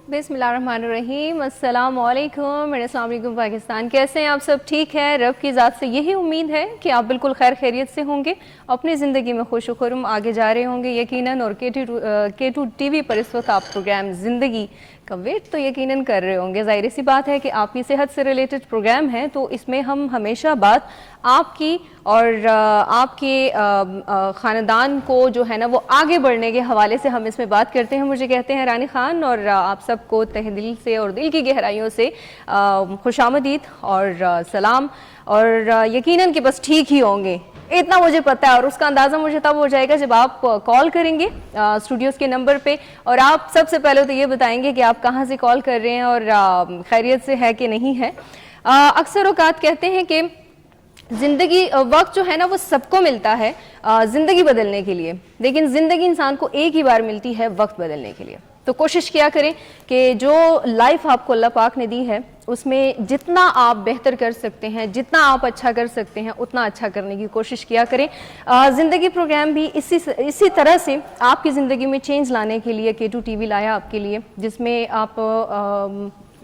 بسم اللہ الرحمن الرحیم، السلام علیکم میرے السلام علیکم پاکستان، کیسے ہیں آپ سب؟ ٹھیک ہے، رب کی ذات سے یہی امید ہے کہ آپ بالکل خیر خیریت سے ہوں گے، اپنی زندگی میں خوش و خرم آگے جا رہے ہوں گے یقیناً۔ اور K2 ٹی وی پر اس وقت آپ پروگرام زندگی کا ویٹ تو یقیناً کر رہے ہوں گے۔ ظاہر سی بات ہے کہ آپ کی صحت سے ریلیٹڈ پروگرام ہے، تو اس میں ہم ہمیشہ بات آپ کی اور آپ کے خاندان کو جو ہے نا وہ آگے بڑھنے کے حوالے سے ہم اس میں بات کرتے ہیں۔ مجھے کہتے ہیں رانی خان، اور آپ سب کو تہ دل سے اور دل کی گہرائیوں سے خوش آمدید اور سلام، اور یقیناً کہ بس ٹھیک ہی ہوں گے اتنا مجھے پتا ہے، اور اس کا اندازہ مجھے تب ہو جائے گا جب آپ کال کریں گے اسٹوڈیوز کے نمبر پہ، اور آپ سب سے پہلے تو یہ بتائیں گے کہ آپ کہاں سے کال کر رہے ہیں اور خیریت سے ہے کہ نہیں ہے۔ اکثر اوقات کہتے ہیں کہ زندگی وقت جو ہے نا وہ سب کو ملتا ہے زندگی بدلنے کے لیے، لیکن زندگی انسان کو ایک ہی بار ملتی ہے وقت بدلنے کے لیے۔ تو کوشش کیا کریں کہ جو لائف آپ کو اللہ پاک نے دی ہے اس میں جتنا آپ بہتر کر سکتے ہیں، جتنا آپ اچھا کر سکتے ہیں، اتنا اچھا کرنے کی کوشش کیا کریں۔ زندگی پروگرام بھی اسی طرح سے آپ کی زندگی میں چینج لانے کے لیے K2 ٹی وی لایا آپ کے لیے، جس میں آپ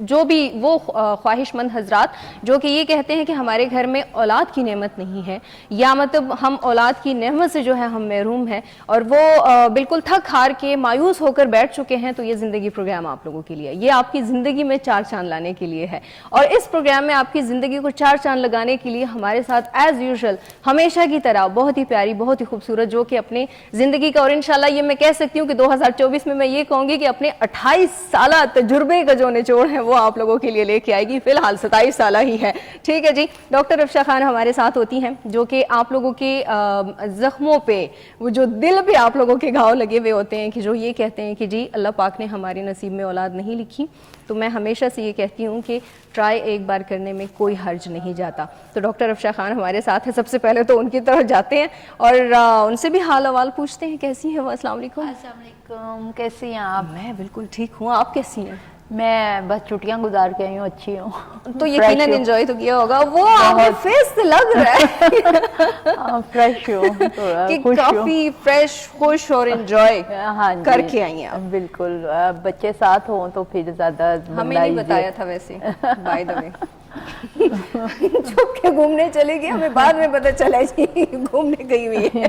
جو بھی وہ خواہش مند حضرات جو کہ یہ کہتے ہیں کہ ہمارے گھر میں اولاد کی نعمت نہیں ہے، یا مطلب ہم اولاد کی نعمت سے جو ہے ہم محروم ہیں، اور وہ بالکل تھک ہار کے مایوس ہو کر بیٹھ چکے ہیں، تو یہ زندگی پروگرام آپ لوگوں کے لیے، یہ آپ کی زندگی میں چار چاند لانے کے لیے ہے۔ اور اس پروگرام میں آپ کی زندگی کو چار چاند لگانے کے لیے ہمارے ساتھ ایز یوزول ہمیشہ کی طرح بہت ہی پیاری، بہت ہی خوبصورت، جو کہ اپنے زندگی کا، اور انشاءاللہ یہ میں کہہ سکتی ہوں کہ 2024 میں یہ کہوں گی کہ اپنے 28 سالہ تجربے کا جو نچوڑ ہے وہ آپ لوگوں کے لیے لے کے آئے گی۔ فی الحال 27 سالہ ہی ہے، ٹھیک ہے جی۔ ڈاکٹر افشا خان ہمارے ساتھ ہوتی ہیں، جو کہ آپ لوگوں کے زخموں پہ، وہ جو دل پہ آپ لوگوں کے گھاؤ لگے ہوئے ہوتے ہیں، کہ جو یہ کہتے ہیں کہ جی اللہ پاک نے ہمارے نصیب میں اولاد نہیں لکھی، تو میں ہمیشہ سے یہ کہتی ہوں کہ ٹرائی ایک بار کرنے میں کوئی حرج نہیں جاتا۔ تو ڈاکٹر افشا خان ہمارے ساتھ ہیں، سب سے پہلے تو ان کی طرف جاتے ہیں اور ان سے بھی حال احوال پوچھتے ہیں، کیسی ہیں وہ؟ السلام علیکم۔ السلام علیکم، کیسی ہیں آپ؟ میں بالکل ٹھیک ہوں، آپ کیسی ہیں؟ میں بس چھٹیاں گزار کے آئی ہوں، اچھی ہوں۔ تو یقیناً انجوائے تو کیا ہوگا، وہ آپ کے فیس سے لگ رہا ہے فریش ہوں، کہ کافی فریش، خوش اور انجوائے کر کے آئی ہیں آپ۔ بالکل، بچے ساتھ ہوں تو پھر زیادہ ہمیں نہیں بتایا تھا ویسے، بائی دا وے چھپ کے گھومنے چلے گئے، ہمیں بعد میں پتہ چلا جی گھومنے گئی ہوئی ہے،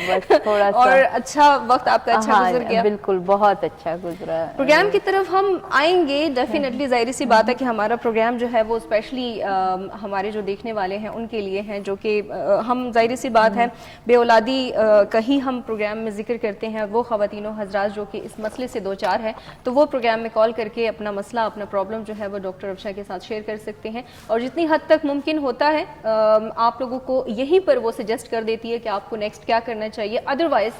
بس تھوڑا سا، اور اچھا وقت آپ کا اچھا گزر گیا؟ بالکل بہت اچھا گزرا۔ پروگرام کی طرف ہم آئیں گے ڈیفینیٹلی، ظاہر سی بات ہے کہ ہمارا پروگرام جو ہے وہ اسپیشلی ہمارے جو دیکھنے والے ہیں ان کے لیے ہیں، جو کہ ہم ظاہر سی بات ہے بے اولادی کا ہی ہم پروگرام میں ذکر کرتے ہیں، وہ خواتین و حضرات جو کہ اس مسئلے سے دو چار ہیں، تو وہ پروگرام میں کال کر کے اپنا مسئلہ، اپنا پرابلم جو ہے وہ ڈاکٹر افشا کے ساتھ شیئر کر سکتے ہیں، اور جتنی حد تک ممکن ہوتا ہے آپ لوگوں کو یہیں پر وہ سجیسٹ کر دیتی ہے کہ آپ کو نیکسٹ کیا کرنا چاہیے۔ ادروائز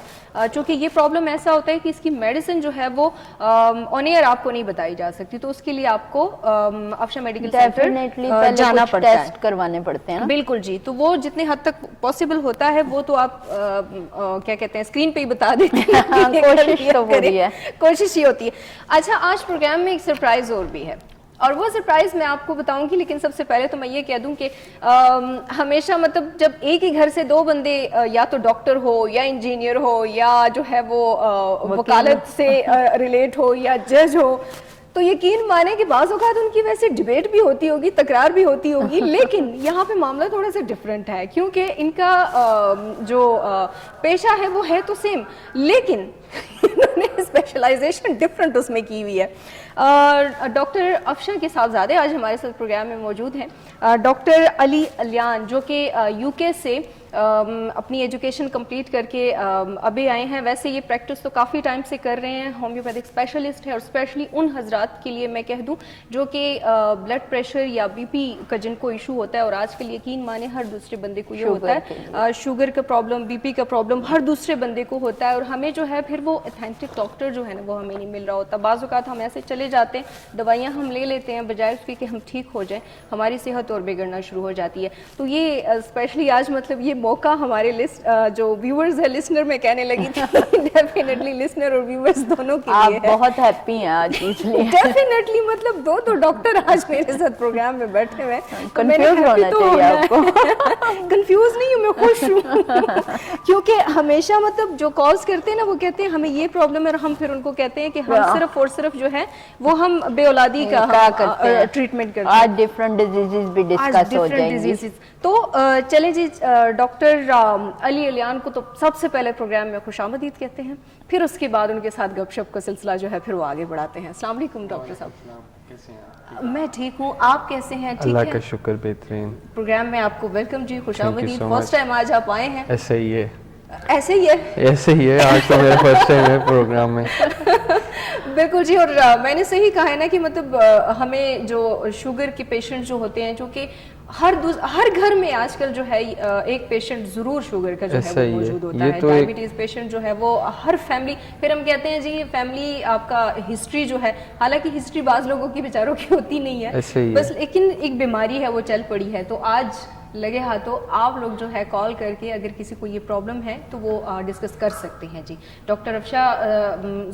چونکہ یہ پرابلم ایسا ہوتا ہے کہ اس کی میڈیسن جو ہے وہ آن ایئر آپ کو نہیں بتائی جا سکتی، تو اس کے لیے آپ کو افشا میڈیکل سینٹر جانا پڑتا ہے، ٹیسٹ کروانے پڑتے ہیں۔ بالکل جی، تو وہ جتنے حد تک پاسبل ہوتا ہے وہ تو آپ کیا کہتے ہیں اسکرین پہ ہی بتا دیتے ہیں، کوشش تو وہی ہے، کوشش ہی ہوتی ہے۔ اچھا، آج پروگرام میں ایک سرپرائز اور بھی ہے، اور وہ سرپرائز میں آپ کو بتاؤں گی، لیکن سب سے پہلے تو میں یہ کہہ دوں کہ ہمیشہ مطلب جب ایک ہی گھر سے دو بندے یا تو ڈاکٹر ہو یا انجینئر ہو یا جو ہے وہ وکالت سے ریلیٹ ہو یا جج ہو، تو یقین مانے کہ بعض اوقات ان کی ویسے ڈیبیٹ بھی ہوتی ہوگی، تکرار بھی ہوتی ہوگی، لیکن یہاں پہ معاملہ تھوڑا سا ڈفرینٹ ہے، کیونکہ ان کا جو پیشہ ہے وہ ہے تو سیم، لیکن انہوں نے اسپیشلائزیشن ڈفرینٹ اس میں کی ہوئی ہے۔ ڈاکٹر افشا کے صاحبزادے آج ہمارے ساتھ پروگرام میں موجود ہیں، ڈاکٹر علی علیان، جو کہ یو کے سے اپنی ایجوکیشن کمپلیٹ کر کے ابھی آئے ہیں۔ ویسے یہ پریکٹس تو کافی ٹائم سے کر رہے ہیں، ہومیوپیتھک اسپیشلسٹ ہے، اور اسپیشلی ان حضرات کے لیے میں کہہ دوں جو کہ بلڈ پریشر یا بی پی کا جن کو ایشو ہوتا ہے، اور آج کل یقین مانے ہر دوسرے بندے کو یہ ہوتا ہے، شوگر کا پرابلم، بی پی کا پرابلم ہر دوسرے بندے کو ہوتا ہے، اور ہمیں جو ہے پھر وہ اتھینٹک ڈاکٹر جو ہے نا وہ ہمیں نہیں مل رہا ہوتا۔ بعض اوقات ہم ایسے چلے جاتے ہیں، دوائیاں ہم لے لیتے ہیں، بجائے اس کے کہ ہم ٹھیک ہو جائیں ہماری صحت اور بگڑنا شروع ہو جاتی ہے۔ تو یہ اسپیشلی آج مطلب یہ موقع ہمارے جو ویورز ہے, لسنر میں کہنے لگی تھی, ڈیفینیٹلی لسنر اور ویورز دونوں کے لیے آپ بہت ہیپی ہیں آج اس لیے. ڈیفینیٹلی, مطلب دو تو ڈاکٹر آج میرے ساتھ پروگرام میں بیٹھے ہوئے, کنفیوز ہونا چاہیے آپ کو. کنفیوز نہیں ہوں, میں خوش ہوں, کیونکہ ہمیشہ مطلب جو کالز کرتے ہیں نا وہ کہتے ہیں ہمیں یہ پرابلم ہے, اور ہم پھر ان کو کہتے ہیں کہ ہم صرف اور صرف جو ہے وہ ہم بے اولادی کا ٹریٹمنٹ کرتے ہیں. آج ڈفرنٹ ڈیزیز بھی ڈسکس ہو جائیں گی. تو چلیں جی, ڈاکٹر علی الیان کو تو سب سے پہلے پروگرام میں خوش آمدید کہتے ہیں, پھر اس کے بعد ان کے ساتھ گپ شپ کا سلسلہ جو ہے پھر وہ آگے بڑھاتے ہیں. السلام علیکم ڈاکٹر صاحب. میں ٹھیک ہوں, آپ کیسے ہیں؟ ٹھیک ہے, اللہ کا شکر, بہترین. پروگرام میں آپ کو ویلکم جی, خوش آمدید. فرسٹ ٹائم آج آپ آئے ہیں. ایسے ہی ہے, ایسے ہی ہے, ایسے ہی ہے, آج تو میرا فرسٹ ٹائم ہے پروگرام میں. بالکل جی. اور میں نے صحیح کہا ہے نا کہ مطلب ہمیں جو شوگر کے پیشنٹ جو ہوتے ہیں, جو کہ ہر گھر میں آج کل جو ہے ایک پیشنٹ ضرور شوگر کا جو ہے وہ موجود ہوتا ہے. ڈائبٹیز پیشنٹ جو ہے وہ ہر فیملی, پھر ہم کہتے ہیں جی فیملی آپ کا ہسٹری جو ہے, حالانکہ ہسٹری بعض لوگوں کی بیچاروں کی ہوتی نہیں ہے بس, لیکن ایک بیماری ہے وہ چل پڑی ہے. تو آج لگے ہاتھوں آپ لوگ جو ہے کال کر کے اگر کسی کو یہ پرابلم ہے تو وہ ڈسکس کر سکتے ہیں جی. ڈاکٹر افشا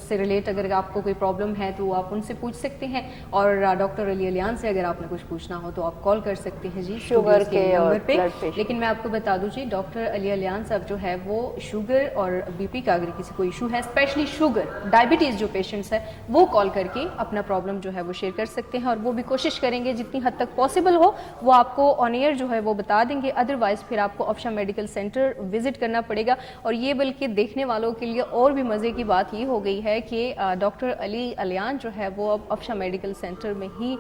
سے ریلیٹ اگر آپ کو کوئی پرابلم ہے تو آپ ان سے پوچھ سکتے ہیں, اور ڈاکٹر علی الیان سے اگر آپ نے کچھ پوچھنا ہو تو آپ کال کر سکتے ہیں جی شوگر کے نمبر پہ. پہ. لیکن میں آپ کو بتا دوں جی, ڈاکٹر علی الیان صاحب جو ہے وہ شوگر اور بی پی کا اگر کسی کو ایشو ہے, اسپیشلی شوگر ڈائبٹیز جو پیشنٹس ہے, وہ کال کر کے اپنا پرابلم جو ہے وہ شیئر کر سکتے ہیں, اور وہ بھی کوشش کریں گے جتنی حد تک پاسبل ہو وہ آپ کو آن ایئر جو ہے وہ بتا دیں گے. ادروائز پھر آپ کو افشا میڈیکل سینٹر وزٹ کرنا پڑے گا. اور یہ بلکہ دیکھنے والوں کے لیے اور بھی مزے کی بات یہ ہو گئی ہے کہ ڈاکٹر علی الیان جو ہے وہ اب افشا میڈیکل سینٹر میں ہی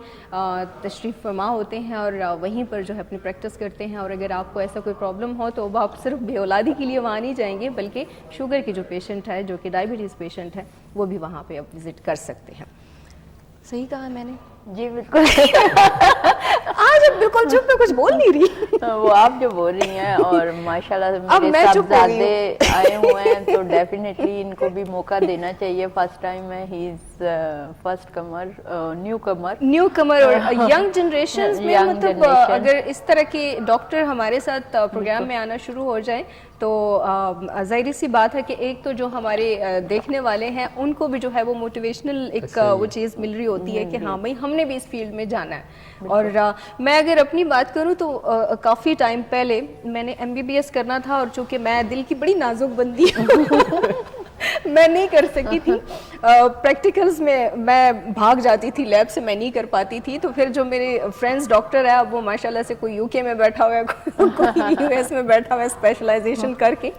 تشریف فرما ہوتے ہیں, اور وہیں پر جو ہے اپنی پریکٹس کرتے ہیں. اور اگر آپ کو ایسا کوئی پرابلم ہو تو اب آپ صرف بے اولادی کے لیے وہاں نہیں جائیں گے, بلکہ شوگر کے جو پیشنٹ ہے, جو کہ ڈائبٹیز پیشنٹ ہے, وہ بھی وہاں پہ اب وزٹ کر سکتے ہیں. صحیح کہا میں نے جی بالکل. آج اب بالکل چپ, میں کچھ بول نہیں رہی. وہ آپ جو بول رہی ہیں, اور ماشاءاللہ میرے صاحبزادے آئے ہوئے ہیں تو ڈیفینیٹلی ان کو بھی موقع دینا چاہیے. فرسٹ ٹائم ہے, ہی از فرسٹ کمر, نیو کمر, اور ینگ جنریشن میں مطلب اگر اس طرح کے ڈاکٹر ہمارے ساتھ پروگرام میں آنا شروع ہو جائیں تو ظاہری سی بات ہے کہ ایک تو جو ہمارے دیکھنے والے ہیں ان کو بھی جو ہے وہ موٹیویشنل ایک وہ چیز مل رہی ہوتی ہے کہ ہاں بھائی ہم نے بھی اس فیلڈ میں جانا ہے. اور میں اگر اپنی بات کروں تو کافی ٹائم پہلے میں نے MBBS کرنا تھا, اور چونکہ میں دل کی بڑی نازک بندی میں نہیں کر سکی تھی. پریکٹیکلز میں بھاگ جاتی تھی لیب سے, میں نہیں کر پاتی تھی. تو پھر جو میرے فرینڈس ڈاکٹر ہے, اب وہ ماشاءاللہ سے کوئی UK میں بیٹھا ہوا ہے, کوئی US میں بیٹھا ہوا ہے اسپیشلائزیشن کر کے,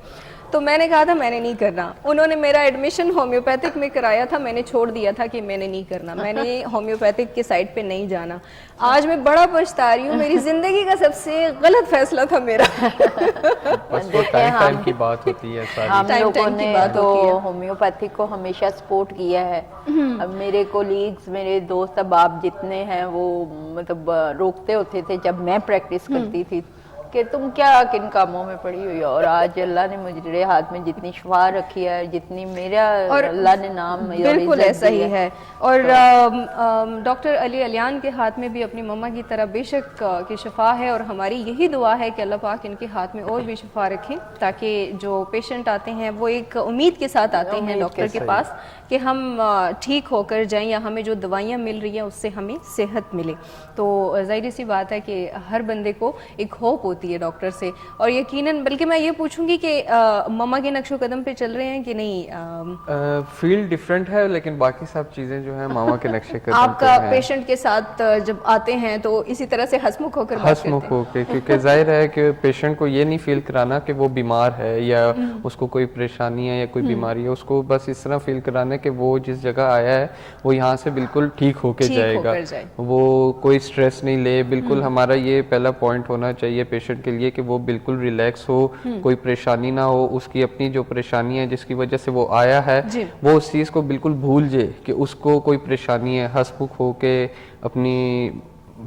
تو میں نے کہا تھا میں نے نہیں کرنا. انہوں نے میرا ایڈمیشن ہومیوپیتھک میں کرایا تھا, میں نے چھوڑ دیا تھا کہ میں نے نہیں کرنا, میں نے ہومیوپیتھک کے سائڈ پہ نہیں جانا. آج میں بڑا پچھتا رہی ہوں, میری زندگی کا سب سے غلط فیصلہ تھا میرا. بس وہ ٹائم کی بات ہوتی ہے ساری. ہم لوگوں نے تو ہومیوپیتھک کو ہمیشہ سپورٹ کیا ہے. اب میرے کولیگز, میرے دوست اب آپ جتنے ہیں وہ مطلب روکتے ہوتے تھے جب میں پریکٹس کرتی تھی کہ تم کیا کن کاموں میں پڑی ہوئی ہو, اور آج اللہ نے مجھے ہاتھ میں جتنی شفا رکھی ہے, جتنی میرا اللہ نے نام بالکل ایسا ہی ہے. اور ڈاکٹر علی الیان کے ہاتھ میں بھی اپنی مما کی طرح بے شک کی شفا ہے, اور ہماری یہی دعا ہے کہ اللہ پاک ان کے ہاتھ میں اور بھی شفا رکھیں, تاکہ جو پیشنٹ آتے ہیں وہ ایک امید کے ساتھ آتے ہیں ڈاکٹر کے پاس کہ ہم ٹھیک ہو کر جائیں, یا ہمیں جو دوائیاں مل رہی ہیں اس سے ہمیں صحت ملے. تو ظاہری سی بات ہے کہ ہر بندے کو ایک ہوپ ہوتی ہے ڈاکٹر سے. اور یقیناً بلکہ میں یہ پوچھوں گی کہ مما کے نقش و قدم پہ چل رہے ہیں کہ نہیں؟ فیلڈ ڈفرینٹ ہے, لیکن باقی سب چیزیں جو ہیں ماما کے نقش قدم پہ. آپ کا پیشنٹ کے ساتھ جب آتے ہیں تو اسی طرح سے ہنسمکھ ہو کر بات کرتے ہیں؟ ہنسمکھ ہو کے, کیونکہ ظاہر ہے کہ پیشنٹ کو یہ نہیں فیل کرانا کہ وہ بیمار ہے یا اس کو کوئی پریشانی ہے یا کوئی بیماری ہے. اس کو بس اس طرح فیل کرانا کہ وہ جس جگہ آیا ہے وہ یہاں سے بالکل ٹھیک ہو کے جائے گا, وہ کوئی سٹریس نہیں لے. بالکل ہمارا یہ پہلا پوائنٹ ہونا چاہیے پیشنٹ کے لیے کہ وہ بالکل ریلیکس ہو, کوئی پریشانی نہ ہو. اس کی اپنی جو پریشانی ہے جس کی وجہ سے وہ آیا ہے وہ اس چیز کو بالکل بھول جائے کہ اس کو کوئی پریشانی ہے. ہنسمکھ ہو کے اپنی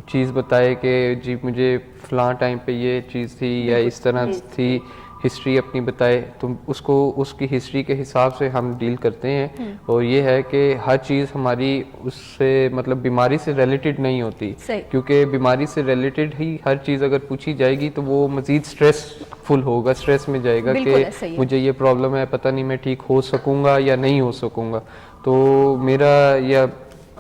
چیز بتائے کہ جی مجھے فلاں ٹائم پہ یہ چیز تھی یا اس طرح تھی, ہسٹری اپنی بتائے تو اس کو اس کی ہسٹری کے حساب سے ہم ڈیل کرتے ہیں. اور یہ ہے کہ ہر چیز ہماری اس سے مطلب بیماری سے ریلیٹڈ نہیں ہوتی, کیونکہ بیماری سے ریلیٹڈ ہی ہر چیز اگر پوچھی جائے گی تو وہ مزید سٹریس فل ہوگا, اسٹریس میں جائے گا کہ مجھے یہ پرابلم ہے, پتہ نہیں میں ٹھیک ہو سکوں گا یا نہیں ہو سکوں گا. تو میرا یا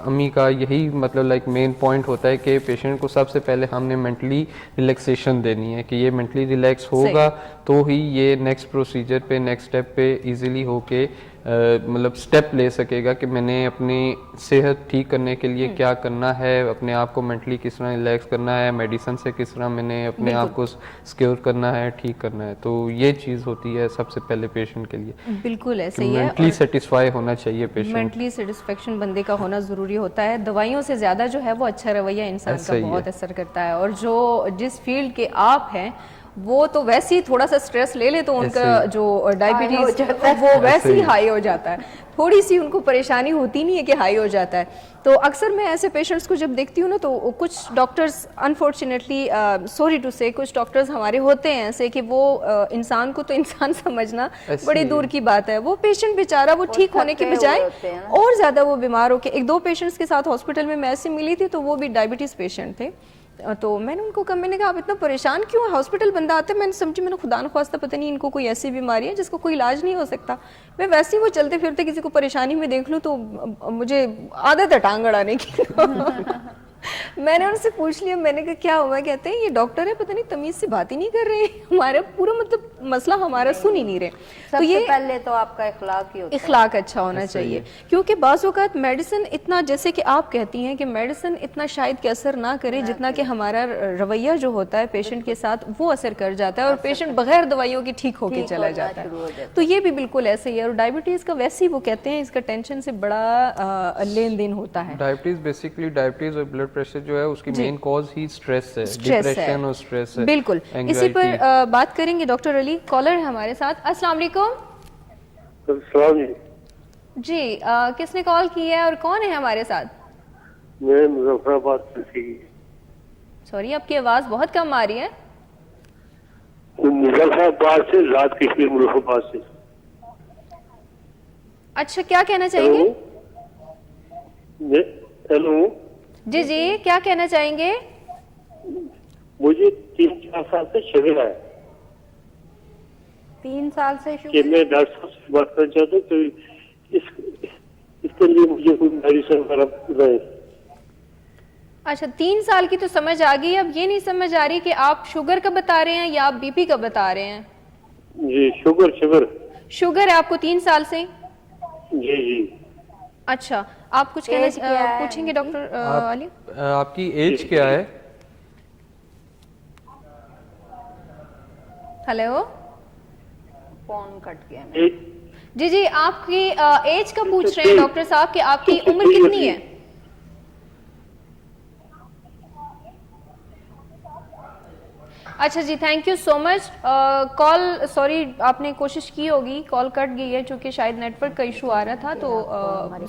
امی کا یہی مطلب لائک مین پوائنٹ ہوتا ہے کہ پیشنٹ کو سب سے پہلے ہم نے مینٹلی ریلیکسیشن دینی ہے کہ یہ مینٹلی ریلیکس ہوگا تو ہی یہ نیکسٹ پروسیجر پہ نیکسٹ اسٹیپ پہ ایزیلی ہو کے مطلب اسٹیپ لے سکے گا کہ میں نے اپنی صحت ٹھیک کرنے کے لیے کیا کرنا ہے, اپنے آپ کو مینٹلی کس طرح ریلیکس کرنا ہے, میڈیسن سے کس طرح میں نے اپنے آپ کو سیکیور کرنا ہے, ٹھیک کرنا ہے. تو یہ چیز ہوتی ہے سب سے پہلے پیشنٹ کے لیے. بالکل ایسے ہی ہے, مینٹلی سیٹسفائی ہونا چاہیے پیشنٹ, مینٹلی سیٹسفیکشن بندے کا ہونا ضروری ہوتا ہے. دوائیوں سے زیادہ جو ہے وہ اچھا رویہ انسان کا بہت اثر کرتا ہے. اور جو جس فیلڈ کے آپ ہیں وہ تو ویسے ہی تھوڑا سا سٹریس لے لے تو ان کا جو ڈائبٹیز وہ ویسے ہی ہائی ہو جاتا ہے, تھوڑی سی ان کو پریشانی ہوتی نہیں ہے کہ ہائی ہو جاتا ہے. تو اکثر میں ایسے پیشنٹس کو جب دیکھتی ہوں نا تو کچھ ڈاکٹرز انفارچونیٹلی سوری ٹو سے کچھ ڈاکٹرز ہمارے ہوتے ہیں ایسے کہ وہ انسان کو تو انسان سمجھنا بڑی دور کی بات ہے. وہ پیشنٹ بیچارہ وہ ٹھیک ہونے کے بجائے اور زیادہ وہ بیمار ہو کے, ایک دو پیشنٹس کے ساتھ ہاسپٹل میں ایسے ملی تھی تو وہ بھی ڈائبٹیز پیشنٹ تھے. تو میں نے ان کو کہا, میں نے کہا آپ اتنا پریشان کیوں ہیں, ہاسپٹل بندہ آتا ہے, میں نے سمجھی میں نے خدا نخواستہ پتہ نہیں ان کو کوئی ایسی بیماری ہے جس کو کوئی علاج نہیں ہو سکتا. میں ویسے ہی وہ چلتے پھرتے کسی کو پریشانی میں دیکھ لوں تو مجھے عادت ہے ٹانگ اڑانے کی. میں نے ان سے پوچھ لیا, میں نے کہا کیا ہوا, کہتے ہیں یہ ڈاکٹر ہے پتہ نہیں تمیز سے بات ہی نہیں کر رہے, ہمارا پورا مطلب مسئلہ ہمارا سن ہی نہیں رہے. تو یہ پہلے تو آپ کا اخلاق ہی ہوتا ہے, اخلاق اچھا ہونا چاہیے. کیونکہ بعض اوقات میڈیسن اتنا, جیسے کہ آپ کہتی ہیں کہ میڈیسن اتنا شاید کہ اثر نہ کرے جتنا کہ ہمارا رویہ جو ہوتا ہے پیشنٹ کے ساتھ وہ اثر کر جاتا ہے, اور پیشنٹ بغیر دوائیوں کے ٹھیک ہو کے چلا جاتا ہے. تو یہ بھی بالکل ایسے ہی ہے. اور ڈائبٹیز کا ویسے ہی وہ کہتے ہیں اس کا ٹینشن سے بڑا لین دین ہوتا ہے. ڈائبٹیز بیسیکلی ڈائبٹیز اور بلڈ پریشر جو ہے اس کی مین کاز ہی سٹریس ہے, ڈپریشن اور سٹریس ہے. بالکل اسی پر بات کریں گے. ڈاکٹر علی کالر ہے ہمارے ساتھ. السلام علیکم. السلام جی, کس نے کال کی ہے اور کون ہے ہمارے ساتھ؟ میں مظفر آباد سے. سوری آپ کی آواز بہت کم آ رہی ہے. مظفر آباد سے, ذات کشمیر مظفر آباد سے. اچھا, کیا کہنا چاہیں گے؟ ہیلو جی جی, کیا کہنا چاہیں گے؟ مجھے 3-4 سال سے شوگر ہے. 3 سال سے کہ میں ڈاکٹر صاحب سے بات کرنا چاہتا ہوں کہ اس کے لیے مجھے کوئی میڈیسن وغیرہ. اچھا, 3 سال کی تو سمجھ آ گئی. اب یہ نہیں سمجھ آ رہی کہ آپ شوگر کا بتا رہے ہیں یا آپ بی پی کا بتا رہے ہیں؟ جی شوگر ہے آپ کو 3 سال سے؟ جی. اچھا, آپ کچھ کہنا پوچھیں گے ڈاکٹر علی؟ آپ کی ایج کیا ہے؟ ہیلو, فون کٹ گیا. جی جی, آپ کی ایج کا پوچھ رہے ہیں ڈاکٹر صاحب کہ آپ کی عمر کتنی ہے؟ اچھا جی, thank you so much. Call sorry آپ نے کوشش کی ہوگی, کال کٹ گئی ہے چونکہ شاید نیٹ ورک کا ایشو آ رہا تھا تو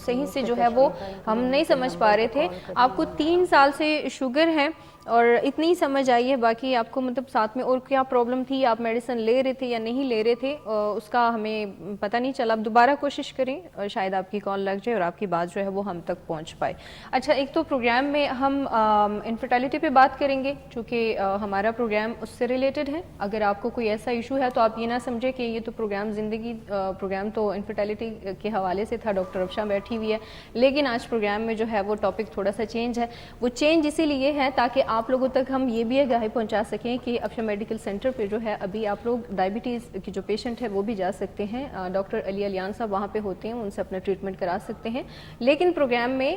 صحیح سے جو ہے وہ ہم نہیں سمجھ پا رہے تھے. آپ کو 3 سال سے شوگر ہے اور اتنی سمجھ آئی ہے, باقی آپ کو مطلب ساتھ میں اور کیا پرابلم تھی, آپ میڈیسن لے رہے تھے یا نہیں لے رہے تھے, اس کا ہمیں پتہ نہیں چلا. آپ دوبارہ کوشش کریں اور شاید آپ کی کال لگ جائے اور آپ کی بات جو ہے وہ ہم تک پہنچ پائے. اچھا, ایک تو پروگرام میں ہم انفرٹیلٹی پہ بات کریں گے چونکہ ہمارا پروگرام اس سے ریلیٹڈ ہے. اگر آپ کو کوئی ایسا ایشو ہے تو آپ یہ نہ سمجھے کہ یہ تو پروگرام تو انفرٹیلٹی کے حوالے سے تھا, ڈاکٹر افشاں بیٹھی ہوئی ہے, لیکن آج پروگرام میں جو ہے وہ ٹاپک تھوڑا سا چینج ہے. وہ چینج اسی لیے ہے تاکہ آپ لوگوں تک ہم یہ بھی آگاہی پہنچا سکیں کہ افشاں میڈیکل سینٹر پہ جو ہے ابھی آپ لوگ ڈائبٹیز کی جو پیشنٹ ہے وہ بھی جا سکتے ہیں. ڈاکٹر علی علیان صاحب وہاں پہ ہوتے ہیں, ان سے اپنا ٹریٹمنٹ کرا سکتے ہیں. لیکن پروگرام میں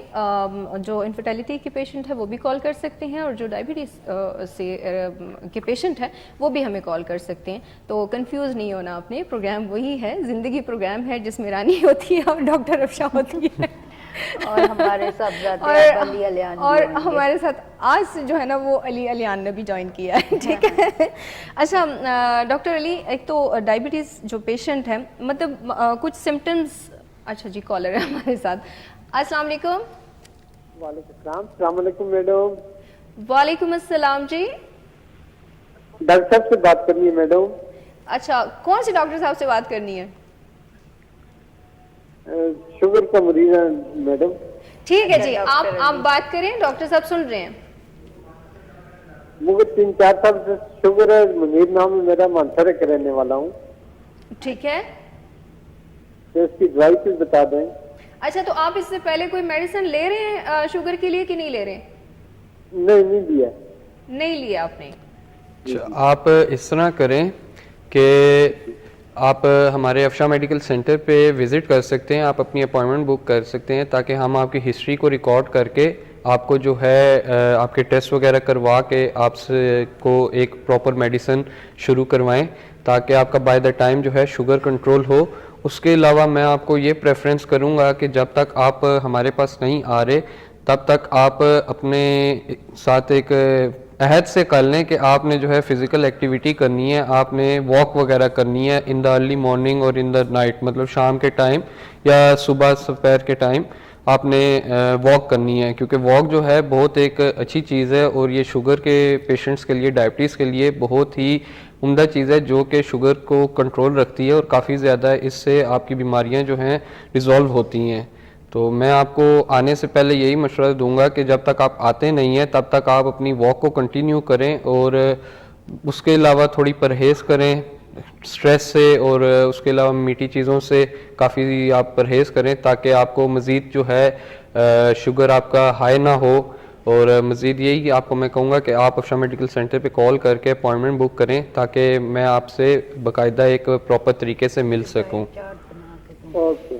جو انفرٹیلٹی کی پیشنٹ ہے وہ بھی کال کر سکتے ہیں, اور جو ڈائبٹیز سے کے پیشنٹ ہے وہ بھی ہمیں کال کر سکتے ہیں. تو کنفیوز نہیں ہونا آپ نے, پروگرام وہی ہے, زندگی پروگرام ہے جس میں رانی ہوتی ہے اور ڈاکٹر افشاں ہوتی ہے. اور ہمارے ساتھ علی علیان, اور ہمارے ساتھ آج جو ہے نا وہ علی علیان نے بھی جوائن کیا ہے. ٹھیک ہے. اچھا ڈاکٹر علی, ایک تو ڈائبٹیز جو پیشنٹ ہے مطلب کچھ سمٹمز. اچھا جی, کالر ہے ہمارے ساتھ. السلام علیکم. وعلیکم السلام. السلام علیکم میڈم. وعلیکم السلام جی. ڈاکٹر صاحب سے بات کرنی ہے میڈم. اچھا, کون سے ڈاکٹر صاحب سے بات کرنی ہے؟ شوگر کا مریض ہے میڈم. ٹھیک ہے جی, آپ بات کریں, ڈاکٹر صاحب سن رہے ہیں. مجھے 3-4 سال سے شوگر ہے. منیر نام ہے میرا, مانسر کے رہنے والا ہوں. ٹھیک ہے, تو اس کی دوائی کچھ بتا دیں. اچھا, تو آپ اس سے پہلے کوئی میڈیسن لے رہے ہیں شوگر کے لیے کہ نہیں لے رہے؟ نہیں لیا. نہیں لیا آپ نے. آپ اس طرح کریں کہ آپ ہمارے افشا میڈیکل سینٹر پہ وزٹ کر سکتے ہیں, آپ اپنی اپوائنٹمنٹ بک کر سکتے ہیں تاکہ ہم آپ کی ہسٹری کو ریکارڈ کر کے آپ کو جو ہے آپ کے ٹیسٹ وغیرہ کروا کے آپ سے کو ایک پراپر میڈیسن شروع کروائیں تاکہ آپ کا بائی دا ٹائم جو ہے شوگر کنٹرول ہو. اس کے علاوہ میں آپ کو یہ پریفرنس کروں گا کہ جب تک آپ ہمارے پاس نہیں آ رہے تب تک آپ اپنے ساتھ ایک عہد سے کر لیں کہ آپ نے جو ہے فزیکل ایکٹیویٹی کرنی ہے, آپ نے واک وغیرہ کرنی ہے ان دا ارلی مارننگ اور ان دا نائٹ, مطلب شام کے ٹائم یا صبح دوپہر کے ٹائم آپ نے واک کرنی ہے, کیونکہ واک جو ہے بہت ایک اچھی چیز ہے اور یہ شوگر کے پیشنٹس کے لیے, ڈائبٹیز کے لیے بہت ہی عمدہ چیز ہے جو کہ شوگر کو کنٹرول رکھتی ہے اور کافی زیادہ اس سے آپ کی بیماریاں جو ہیں ریزالو ہوتی ہیں. تو میں آپ کو آنے سے پہلے یہی مشورہ دوں گا کہ جب تک آپ آتے نہیں ہیں تب تک آپ اپنی واک کو کنٹینیو کریں اور اس کے علاوہ تھوڑی پرہیز کریں سٹریس سے, اور اس کے علاوہ میٹھی چیزوں سے کافی آپ پرہیز کریں تاکہ آپ کو مزید جو ہے شوگر آپ کا ہائی نہ ہو. اور مزید یہی آپ کو میں کہوں گا کہ آپ افشا میڈیکل سینٹر پہ کال کر کے اپوائنٹمنٹ بک کریں تاکہ میں آپ سے باقاعدہ ایک پراپر طریقے سے مل سکوں. اوکے,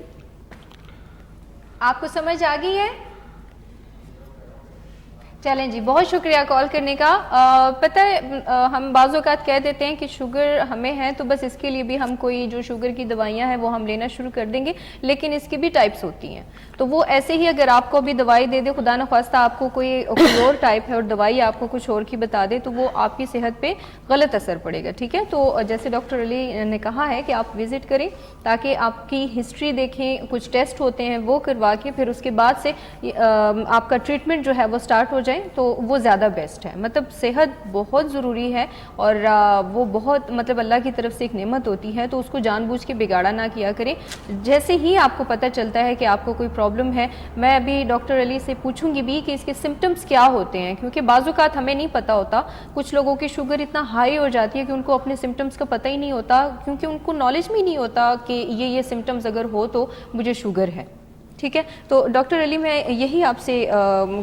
آپ کو سمجھ آ گئی ہے؟ چلیں جی, بہت شکریہ کال کرنے کا. پتہ ہے ہم بعض اوقات کہہ دیتے ہیں کہ شوگر ہمیں ہے تو بس اس کے لیے بھی ہم کوئی جو شوگر کی دوائیاں ہیں وہ ہم لینا شروع کر دیں گے, لیکن اس کی بھی ٹائپس ہوتی ہیں. تو وہ ایسے ہی اگر آپ کو بھی دوائی دے دے, خدا نخواستہ آپ کو کوئی اور ٹائپ ہے اور دوائی آپ کو کچھ اور کی بتا دے, تو وہ آپ کی صحت پہ غلط اثر پڑے گا. ٹھیک ہے, تو جیسے ڈاکٹر علی نے کہا ہے کہ آپ وزٹ کریں تاکہ آپ کی ہسٹری دیکھیں, کچھ ٹیسٹ ہوتے ہیں وہ کروا کے پھر اس کے بعد سے آپ کا ٹریٹمنٹ جو ہے وہ سٹارٹ ہو جائے تو وہ زیادہ بیسٹ ہے. مطلب صحت بہت ضروری ہے اور وہ بہت مطلب اللہ کی طرف سے ایک نعمت ہوتی ہے, تو اس کو جان بوجھ کے بگاڑا نہ کیا کریں. جیسے ہی آپ کو پتہ چلتا ہے کہ آپ کو کوئی پرابلم ہے, میں ابھی ڈاکٹر علی سے پوچھوں گی بھی کہ اس کے سمٹمز کیا ہوتے ہیں, کیونکہ بعض اوقات ہمیں نہیں پتہ ہوتا. کچھ لوگوں کی شوگر اتنا ہائی ہو جاتی ہے کہ ان کو اپنے سمٹمز کا پتہ ہی نہیں ہوتا, کیونکہ ان کو نالج بھی نہیں ہوتا کہ یہ سمٹمز اگر ہو تو مجھے شوگر ہے. ٹھیک ہے, تو ڈاکٹر علی میں یہی آپ سے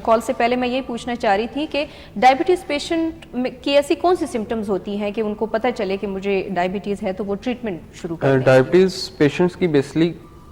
کال سے پہلے میں یہی پوچھنا چاہ رہی تھی کہ ڈائبٹیز پیشنٹ کی ایسی کون سی سمٹمز ہوتی ہیں کہ ان کو پتہ چلے کہ مجھے ڈائبٹیز ہے تو وہ ٹریٹمنٹ شروع کریں؟ ڈائبٹیز پیشنٹس کی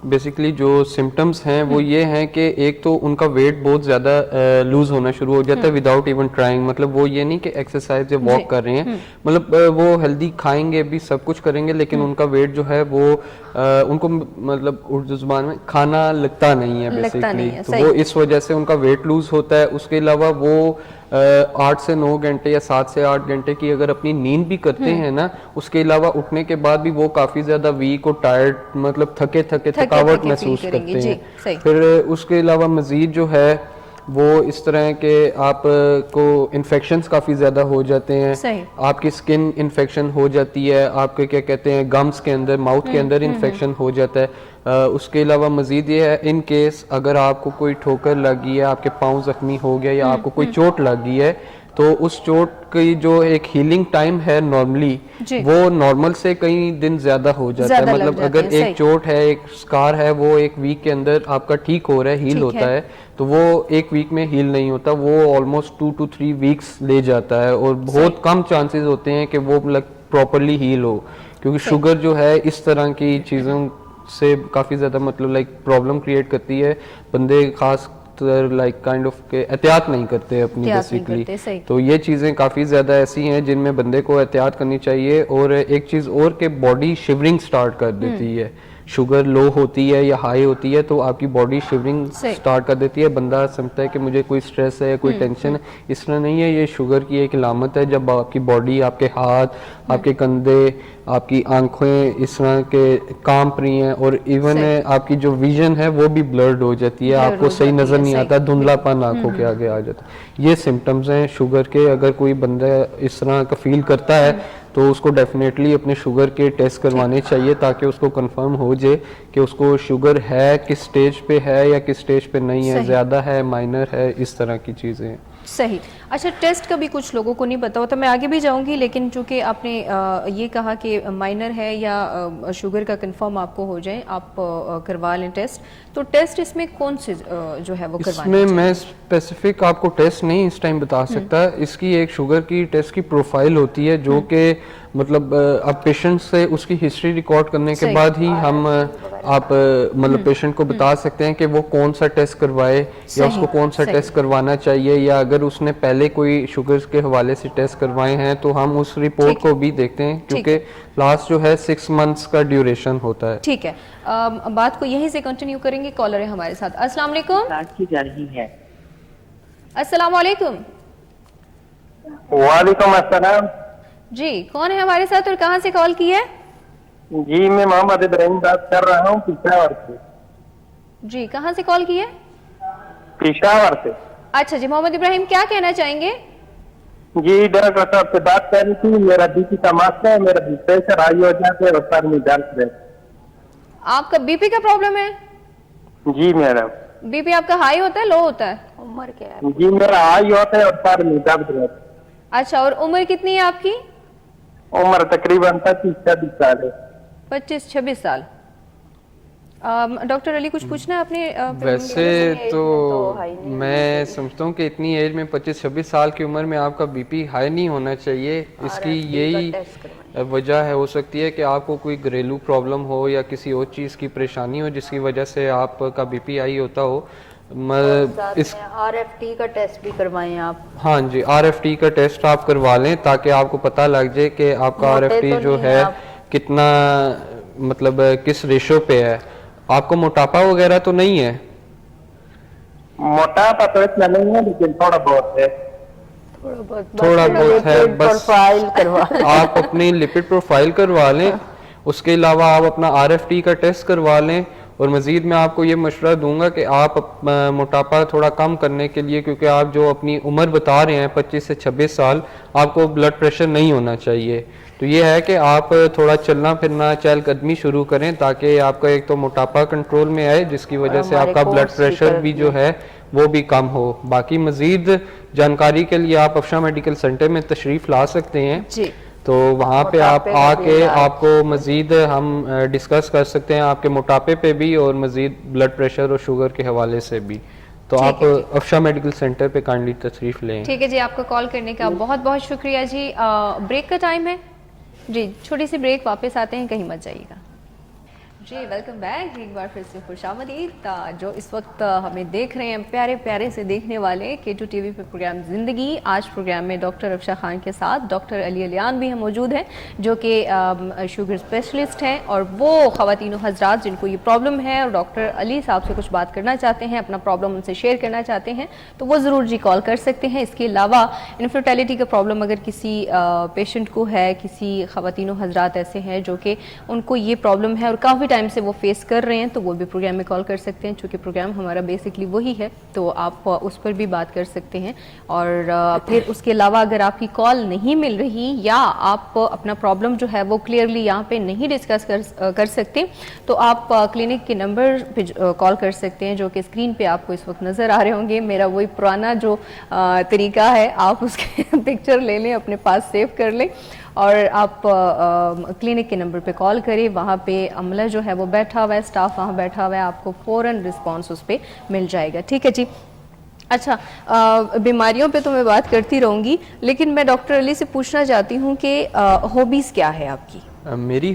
بیسیکلی جو سمٹمز ہیں وہ یہ ہیں کہ ایک تو ان کا ویٹ بہت زیادہ لوز ہونا شروع ہو جاتا ہے وداؤٹ ایون ٹرائنگ. مطلب وہ یہ نہیں کہ ایکسرسائز یا واک کر رہے ہیں, مطلب وہ ہیلدی کھائیں گے بھی, سب کچھ کریں گے, لیکن ان کا ویٹ جو ہے وہ ان کو مطلب اردو زبان میں کھانا لگتا نہیں ہے بیسیکلی, تو وہ اس وجہ سے ان کا ویٹ لوز ہوتا ہے. اس کے علاوہ وہ 8 سے 9 گھنٹے یا 7 سے 8 گھنٹے کی اگر اپنی نیند بھی کرتے ہیں نا, اس کے علاوہ اٹھنے کے بعد بھی وہ کافی زیادہ ویک اور ٹائرڈ, مطلب تھکے تھکاوٹ محسوس کرتے ہیں. پھر اس کے علاوہ مزید جو ہے وہ اس طرح کہ آپ کو انفیکشنز کافی زیادہ ہو جاتے ہیں, آپ کی سکن انفیکشن ہو جاتی ہے, آپ کے کیا کہتے ہیں گمز کے اندر, ماؤتھ کے اندر انفیکشن ہو جاتا ہے. اس کے علاوہ مزید یہ ہے ان کیس اگر آپ کو کوئی ٹھوکر لگ گئی ہے, آپ کے پاؤں زخمی ہو گیا یا آپ کو کوئی چوٹ لگ گئی ہے, تو اس چوٹ کی جو ایک ہیلنگ ٹائم ہے نارملی وہ نارمل سے کئی دن زیادہ ہو جاتا ہے. مطلب اگر ایک چوٹ ہے, ایک سکار ہے, وہ ایک ویک کے اندر آپ کا ٹھیک ہو رہا ہے, ہیل ہوتا ہے, تو وہ ایک ویک میں ہیل نہیں ہوتا, وہ آلموسٹ 2 to 3 ویکس لے جاتا ہے, اور بہت کم چانسز ہوتے ہیں کہ وہ پراپرلی ہیل ہو, کیونکہ شوگر جو ہے اس طرح کی چیزوں سے کافی زیادہ مطلب لائک پرابلم کریٹ کرتی ہے. بندے خاص لائک کائنڈ آف کے احتیاط نہیں کرتے اپنی بیسیکلی, تو یہ چیزیں کافی زیادہ ایسی ہیں جن میں بندے کو احتیاط کرنی چاہیے. اور ایک چیز اور کہ باڈی شیورنگ سٹارٹ کر دیتی ہے, شوگر لو ہوتی ہے یا ہائی ہوتی ہے تو آپ کی باڈی شیورنگ سٹارٹ کر دیتی ہے. بندہ سمجھتا ہے کہ مجھے کوئی سٹریس ہے, کوئی ٹینشن ہے, اس طرح نہیں ہے. یہ شوگر کی ایک علامت ہے, جب آپ کی باڈی, آپ کے ہاتھ, آپ کے کندھے, آپ کی آنکھیں اس طرح کے کانپ رہی ہیں, اور ایون آپ کی جو ویژن ہے وہ بھی بلرڈ ہو جاتی ہے, آپ کو صحیح نظر نہیں آتا, دھندلا پن آنکھوں کے آگے آ جاتا ہے. یہ سمٹمز ہیں شوگر کے. اگر کوئی بندہ اس طرح کا فیل کرتا ہے تو اس کو ڈیفینیٹلی اپنے شوگر کے ٹیسٹ کروانے چاہیے تاکہ اس کو کنفرم ہو جائے کہ اس کو شوگر ہے, کس سٹیج پہ ہے یا کس سٹیج پہ نہیں ہے, زیادہ ہے, مائنر ہے, اس طرح کی چیزیں. صحیح. اچھا, ٹیسٹ کا بھی کچھ لوگوں کو نہیں پتا ہوتا, میں آگے بھی جاؤں گی, لیکن چونکہ آپ نے یہ کہا کہ مائنر ہے یا شوگر کا کنفرم آپ کو ہو جائے, آپ کروا لیں ٹیسٹ, تو ٹیسٹ اس میں کون سے جو ہے وہ کروانے چاہیے؟ اس میں اسپیسیفک آپ کو ٹیسٹ نہیں اس ٹائم بتا سکتا. اس کی ایک شوگر کی ٹیسٹ کی پروفائل ہوتی ہے جو کہ مطلب اب پیشنٹ سے اس کی ہسٹری ریکارڈ کرنے کے بعد ہی ہم آپ مطلب پیشنٹ کو بتا سکتے ہیں کہ وہ کون سا ٹیسٹ کروائے یا اس کو کون سا ٹیسٹ کروانا چاہیے, یا اگر اس نے پہلے کوئی شوگر کے حوالے سے ٹیسٹ کروائے ہیں تو ہم اس رپورٹ کو بھی دیکھتے ہیں, کیونکہ لاسٹ جو ہے 6 months کا ڈیوریشن ہوتا ہے. ٹھیک ہے, بات کو یہیں سے کنٹینیو کریں گے. کالر ہے ہمارے ساتھ. السلام علیکم. السلام علیکم. وعلیکم السلام. جی, کون ہے ہمارے ساتھ اور کہاں سے کال کی ہے؟ جی, میں محمد ابراہیم بات کر رہا ہوں پشاور سے. جی, کہاں سے کال کی ہے؟ پشاور سے. اچھا جی, محمد ابراہیم کیا کہنا چاہیں گے؟ جی, ڈاکٹر صاحب سے بات کر رہی تھی. میرا بی پی کا مسئلہ ہے, میرا پریشر ہائی ہو جاتا ہے اور سر میں درد ہے. آپ کا بی پی کا پرابلم ہے؟ جی میڈم. بی پی آپ کا ہائی ہوتا ہے, لو ہوتا ہے؟ عمر کیا ہے؟ جی, میرا ہائی ہوتا ہے اور سر میں درد رہتا ہے. اچھا, اور عمر کتنی ہے آپ کی؟ عمر تقریباً 25-26 سال ہے. 25-26 سال. ڈاکٹر علی کچھ پوچھنا ہے آپ نے؟ ویسے تو میں سمجھتا ہوں کہ اتنی ایج میں 25-26 سال کی عمر میں آپ کا بی پی ہائی نہیں ہونا چاہیے. اس کی یہی وجہ ہے, ہو سکتی ہے کہ آپ کو کوئی گھریلو پرابلم ہو یا کسی اور چیز کی پریشانی ہو جس کی وجہ سے آپ کا بی پی ہائی ہوتا ہو. آر ایف ٹی کا ٹیسٹ بھی کروائیں آپ. ہاں جی, آر ایف ٹی کا ٹیسٹ آپ کروا لیں تاکہ آپ کو پتہ لگ جائے کہ آپ کا آر ایف ٹی جو ہے کتنا مطلب کس ریشو پہ ہے. آپ کو موٹاپا وغیرہ تو نہیں ہے؟ موٹاپا تو اتنا نہیں ہے لیکن تھوڑا بہت ہے. تھوڑا بہت ہے, بس پروفائل کروا آپ اپنی لپڈ پروفائل کروا لیں. اس کے علاوہ آپ اپنا آر ایف ٹی کا ٹیسٹ کروا لیں. اور مزید میں آپ کو یہ مشورہ دوں گا کہ آپ موٹاپا تھوڑا کم کرنے کے لیے, کیونکہ آپ جو اپنی عمر بتا رہے ہیں 25 سے 26 سال, آپ کو بلڈ پریشر نہیں ہونا چاہیے. تو یہ ہے کہ آپ تھوڑا چلنا پھرنا, چہل قدمی شروع کریں تاکہ آپ کا ایک تو موٹاپا کنٹرول میں آئے جس کی وجہ سے آپ کا بلڈ پریشر بھی جو ہے وہ بھی کم ہو. باقی مزید جانکاری کے لیے آپ افشا میڈیکل سینٹر میں تشریف لا سکتے ہیں. جی, تو وہاں پہ آپ آ کے آپ کو مزید ہم ڈسکس کر سکتے ہیں آپ کے موٹاپے پہ بھی اور مزید بلڈ پریشر اور شوگر کے حوالے سے بھی. تو آپ افشا میڈیکل سینٹر پہ کائنڈلی تشریف لیں. ٹھیک ہے جی, آپ کا کال کرنے کا بہت بہت شکریہ جی. بریک کا ٹائم ہے جی, چھوٹی سی بریک, واپس آتے ہیں, کہیں مت جائیے گا. جی, ویلکم بیک. ایک بار پھر سے خوش آمدید. جو اس وقت ہمیں دیکھ رہے ہیں پیارے پیارے سے دیکھنے والے K2 TV پہ پروگرام زندگی. آج پروگرام میں ڈاکٹر افشا خان کے ساتھ ڈاکٹر علی علیان بھی ہم موجود ہیں جو کہ شوگر اسپیشلسٹ ہیں, اور وہ خواتین و حضرات جن کو یہ پرابلم ہے اور ڈاکٹر علی صاحب سے کچھ بات کرنا چاہتے ہیں, اپنا پرابلم ان سے شیئر کرنا چاہتے ہیں, تو وہ ضرور جی کال کر سکتے ہیں. اس کے علاوہ انفرٹیلٹی کا پرابلم اگر کسی پیشنٹ کو ہے, کسی خواتین و حضرات ایسے ہیں جو کہ ان کو یہ پرابلم ہے اور کافی ٹائم سے وہ فیس کر رہے ہیں, تو وہ بھی پروگرام میں کال کر سکتے ہیں. چونکہ پروگرام ہمارا بیسکلی وہی ہے تو آپ اس پر بھی بات کر سکتے ہیں. اور پھر اس کے علاوہ اگر آپ کی کال نہیں مل رہی یا آپ اپنا پرابلم جو ہے وہ کلیئرلی یہاں پہ نہیں ڈسکس کر سکتے, تو آپ کلینک کے نمبر پہ کال کر سکتے ہیں جو کہ اسکرین پہ آپ کو اس وقت نظر آ رہے ہوں گے. میرا وہی پرانا جو طریقہ ہے, آپ اس کے پکچر لے لیں, اپنے پاس سیو کر لیں اور آپ کلینک کے نمبر پہ کال کریں. وہاں پہ عملہ جو ہے وہ بیٹھا ہوا ہے, اسٹاف وہاں بیٹھا ہوا ہے, آپ کو فوراً رسپانس اس پہ مل جائے گا. ٹھیک ہے جی. اچھا, بیماریوں پہ تو میں بات کرتی رہوں گی, لیکن میں ڈاکٹر علی سے پوچھنا چاہتی ہوں کہ ہابیز کیا ہے آپ کی؟ میری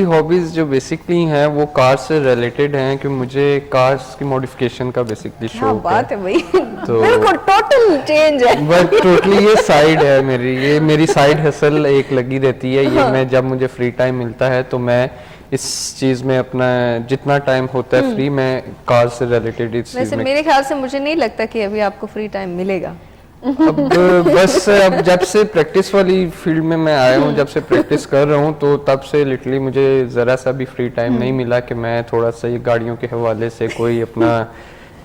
ہابیز جو بیسکلی ہیں وہ کار سے ریلیٹڈ ہیں, کہ مجھے کارز کی ماڈیفکیشن کا بیسکلی شوق ہے. بات ہے بھائی, بالکل ٹوٹل چینج ہے. بٹ ٹوٹلی یہ سائیڈ ہے میری, یہ میری سائیڈ ہسل ایک لگی رہتی ہے. یہ میں جب مجھے فری ٹائم ملتا ہے تو میں اس چیز میں اپنا جتنا ٹائم ہوتا ہے فری, میں کار سے ریلیٹڈ اس چیز میں. ویسے میرے خیال سے مجھے نہیں لگتا کہ ابھی آپ کو فری ٹائم ملے گا. اب بس اب جب سے پریکٹس والی فیلڈ میں آیا ہوں, جب سے پریکٹس کر رہا ہوں, تو تب سے لٹرلی مجھے ذرا سا بھی فری ٹائم نہیں ملا کہ میں تھوڑا سا یہ گاڑیوں کے حوالے سے کوئی اپنا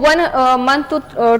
1 month to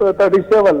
37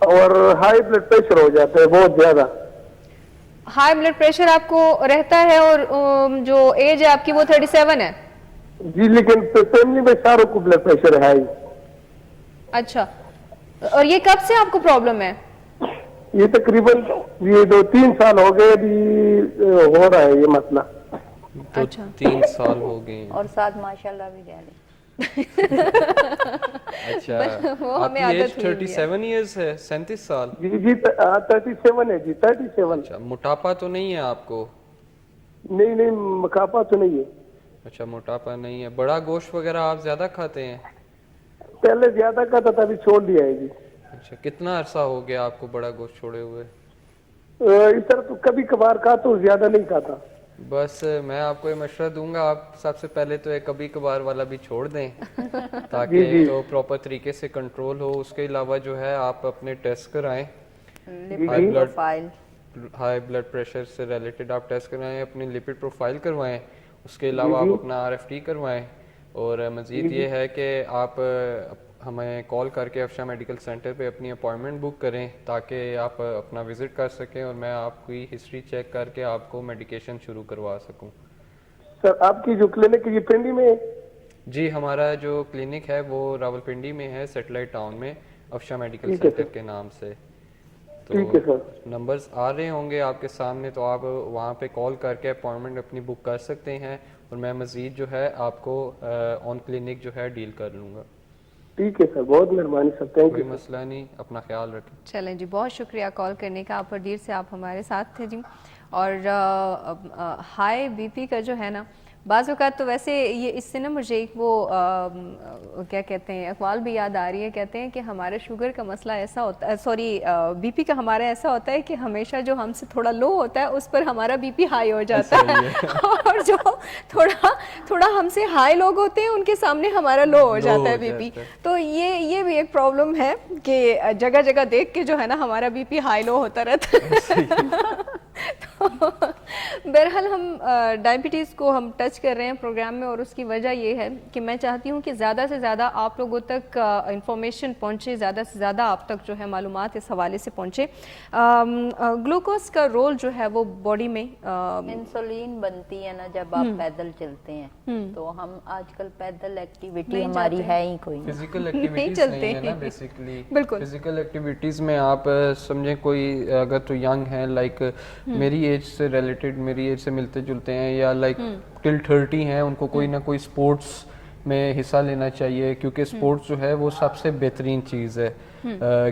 اور ہائی بلڈ پریشر ہو جاتا ہے بہت زیادہ. ہائی بلڈ پریشر آپ کو رہتا ہے اور جو ایج ہے آپ کی وہ 37 ہے؟ جی لیکن فیملی میں ساروں کو بلڈ پریشر ہے. اچھا, اور یہ کب سے آپ کو پرابلم ہے؟ یہ تقریباً یہ 2-3 سال ہو گئے ابھی ہو رہا ہے یہ مسئلہ. تو 3 سال ہو گئے ہیں. اور ساتھ ماشاءاللہ بھی کہہ لیں. اچھا, آپ کی ایج 37 ایئرز ہے, 37 سال. جی 37 ہے جی 37. اچھا, موٹاپا تو نہیں ہے آپ کو؟ نہیں موٹاپا تو نہیں ہے. اچھا, موٹاپا نہیں ہے. بڑا گوشت وغیرہ آپ زیادہ کھاتے ہیں؟ پہلے زیادہ کھاتا تھا, ابھی چھوڑ دیا ہے جی. اچھا, کتنا عرصہ ہو گیا آپ کو بڑا گوشت چھوڑے ہوئے؟ اس طرح تو کبھی کبھار کھاتا ہوں, زیادہ نہیں کھاتا. بس میں آپ کو یہ مشورہ دوں گا, آپ سب سے پہلے تو ایک کبھی کبھار والا بھی چھوڑ دیں تاکہ تو پراپر طریقے سے کنٹرول ہو. اس کے علاوہ جو ہے آپ اپنے ٹیسٹ کرائیں, ہائی بلڈ پریشر سے ریلیٹڈ آپ ٹیسٹ کرائیں, اپنی لپڈ پروفائل کروائیں. اس کے علاوہ آپ اپنا RFT کروائیں. اور مزید یہ ہے کہ آپ ہمیں کال کر کے افشا میڈیکل سینٹر پہ اپنی اپائنٹمنٹ بک کریں تاکہ آپ اپنا وزٹ کر سکیں اور میں آپ کی ہسٹری چیک کر کے آپ کو میڈیکیشن شروع کروا سکوں. سر آپ کی جو کلینک ہے یہ پنڈی میں ہے؟ جی, ہمارا جو کلینک ہے وہ راولپنڈی میں ہے, سیٹلائٹ ٹاؤن میں, افشا میڈیکل سینٹر کے نام سے. تو نمبرز آ رہے ہوں گے آپ کے سامنے, تو آپ وہاں پہ کال کر کے اپائنٹمنٹ اپنی بک کر سکتے ہیں اور میں مزید جو ہے آپ کو آن کلینک جو ہے ڈیل کر لوں گا. ٹھیک ہے سر, بہت مہربانی سر, کوئی مسئلہ نہیں, اپنا خیال رکھیں. چلیں جی, بہت شکریہ کال کرنے کا, آپ دیر سے آپ ہمارے ساتھ تھے جی. اور ہائی بی پی کا جو ہے نا, بعض اوقات تو ویسے یہ اس سے نا مجھے ایک وہ کیا کہتے ہیں اقوال بھی یاد آ رہی ہے. کہتے ہیں کہ ہمارے شوگر کا مسئلہ ایسا ہوتا ہے, سوری بی پی کا ہمارا ایسا ہوتا ہے کہ ہمیشہ جو ہم سے تھوڑا لو ہوتا ہے اس پر ہمارا بی پی ہائی ہو جاتا ہے, اور جو تھوڑا ہم سے ہائی لوگ ہوتے ہیں ان کے سامنے ہمارا لو ہو جاتا ہے بی پی. تو یہ بھی ایک پرابلم ہے کہ جگہ جگہ دیکھ کے جو ہے نا ہمارا بی پی ہائی لو ہوتا رہتا ہے. بہرحال ہم ڈائبٹیز کو ہم ٹچ کر رہے ہیں پروگرام میں, اور اس کی وجہ یہ ہے کہ میں چاہتی ہوں کہ زیادہ سے زیادہ آپ لوگوں تک انفارمیشن پہنچے, زیادہ سے زیادہ آپ تک جو ہے معلومات اس حوالے سے پہنچے. گلوکوز کا رول جو ہے وہ باڈی میں انسولین بنتی ہے نا جب آپ پیدل چلتے ہیں, تو ہم آج کل پیدل ایکٹیویٹی ہماری ہے ہی کوئی فزیکل ایکٹیویٹیز نہیں ہے نا بیسیکلی. بالکل فزیکل ایکٹیویٹیز میں آپ سمجھیں کوئی اگر تو ینگ ہے, لائک میری ایج سے ریلیٹڈ, میری ایج سے ملتے جلتے ہیں, یا لائک ٹل 30 ہیں, ان کو کوئی نہ کوئی سپورٹس میں حصہ لینا چاہیے, کیونکہ سپورٹس جو ہے وہ سب سے بہترین چیز ہے,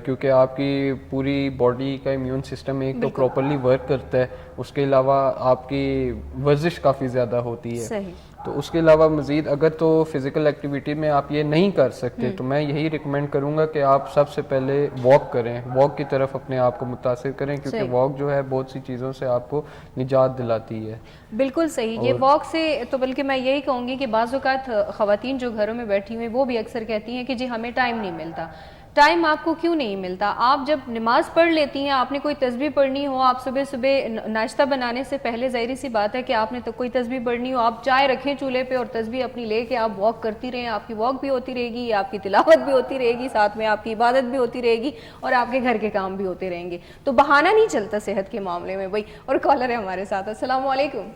کیونکہ آپ کی پوری باڈی کا امیون سسٹم ایک تو پراپرلی ورک کرتا ہے, اس کے علاوہ آپ کی ورزش کافی زیادہ ہوتی ہے. تو اس کے علاوہ مزید اگر تو فزیکل ایکٹیویٹی میں آپ یہ نہیں کر سکتے تو میں یہی ریکمینڈ کروں گا کہ آپ سب سے پہلے واک کریں, واک کی طرف اپنے آپ کو متاثر کریں, کیونکہ واک جو ہے بہت سی چیزوں سے آپ کو نجات دلاتی ہے. بالکل صحیح. یہ واک سے تو بلکہ میں یہی کہوں گی کہ بعض اوقات خواتین جو گھروں میں بیٹھی ہوئی وہ بھی اکثر کہتی ہیں کہ جی ہمیں ٹائم نہیں ملتا. ٹائم آپ کو کیوں نہیں ملتا؟ آپ جب نماز پڑھ لیتی ہیں, آپ نے کوئی تسبیح پڑھنی ہو, آپ صبح صبح ناشتہ بنانے سے پہلے ظاہری سی بات ہے کہ آپ نے تو کوئی تسبیح پڑھنی ہو, آپ چائے رکھیں چولہے پہ اور تسبیح اپنی لے کے آپ واک کرتی رہیں, آپ کی واک بھی ہوتی رہے گی, آپ کی تلاوت بھی ہوتی رہے گی, ساتھ میں آپ کی عبادت بھی ہوتی رہے گی, اور آپ کے گھر کے کام بھی ہوتے رہیں گے. تو بہانہ نہیں چلتا صحت کے معاملے میں بھائی. اور کالر ہے ہمارے ساتھ. السلام علیکم.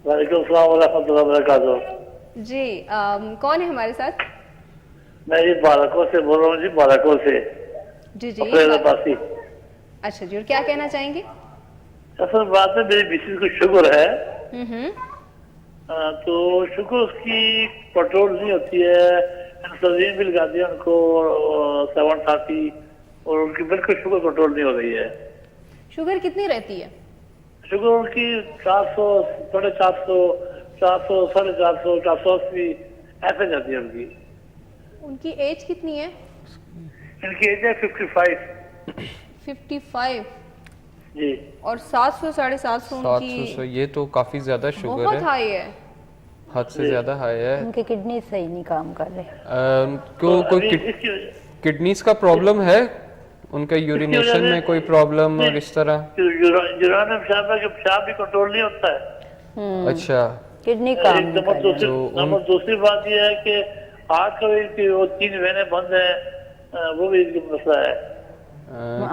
وعلیکم السلام ورحمۃ اللہ وبرکاتہ. جی کون ہے ہمارے ساتھ؟ میں جی بالاکوٹ سے بول رہا ہوں. جی بالاکوٹ سے. جی اچھا جی, اور کیا کہنا چاہیں گے؟ اصل بات ہے میری مسز کو شوگر ہے, تو شوگر اس کی کنٹرول نہیں ہوتی ہے, انسولین بھی لگا دیا ان کو 730, اور ان کی بالکل شوگر کنٹرول نہیں ہو رہی ہے. شوگر کتنی رہتی ہے؟ شوگر ان کی 400, 450, 400, 450, 480 ایسے جاتی ہے ان کی. ان کی ایج کتنی ہے؟ ان کی ایج ہے 55. 55 جی. اور 700 750 ان کی. 700, یہ تو کافی زیادہ شوگر ہے, بہت ہائی ہے, حد سے زیادہ ہائی ہے. ان کی کڈنی صحیح نہیں کام کر رہے. ان کو کوئی کڈنیز کا پرابلم ہے, ان کا یورینیشن میں کوئی پرابلم اور اس طرح؟ یورانیم پیشاب بھی کنٹرول نہیں ہوتا ہے. اچھا, کڈنی کام نہیں کر رہی. نمبر دوسری بات یہ ہے کہ ہارٹ کا بھی وہ 3 وینے بند ہیں, وہ بھی مسئلہ ہے.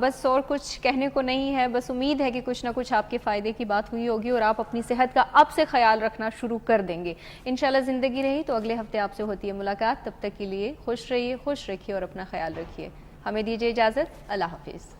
بس اور کچھ کہنے کو نہیں ہے, بس امید ہے کہ کچھ نہ کچھ آپ کے فائدے کی بات ہوئی ہوگی اور آپ اپنی صحت کا اب سے خیال رکھنا شروع کر دیں گے. انشاءاللہ زندگی رہی تو اگلے ہفتے آپ سے ہوتی ہے ملاقات. تب تک کے لیے خوش رہیے, خوش رکھیے اور اپنا خیال رکھیے. ہمیں دیجیے اجازت. اللہ حافظ.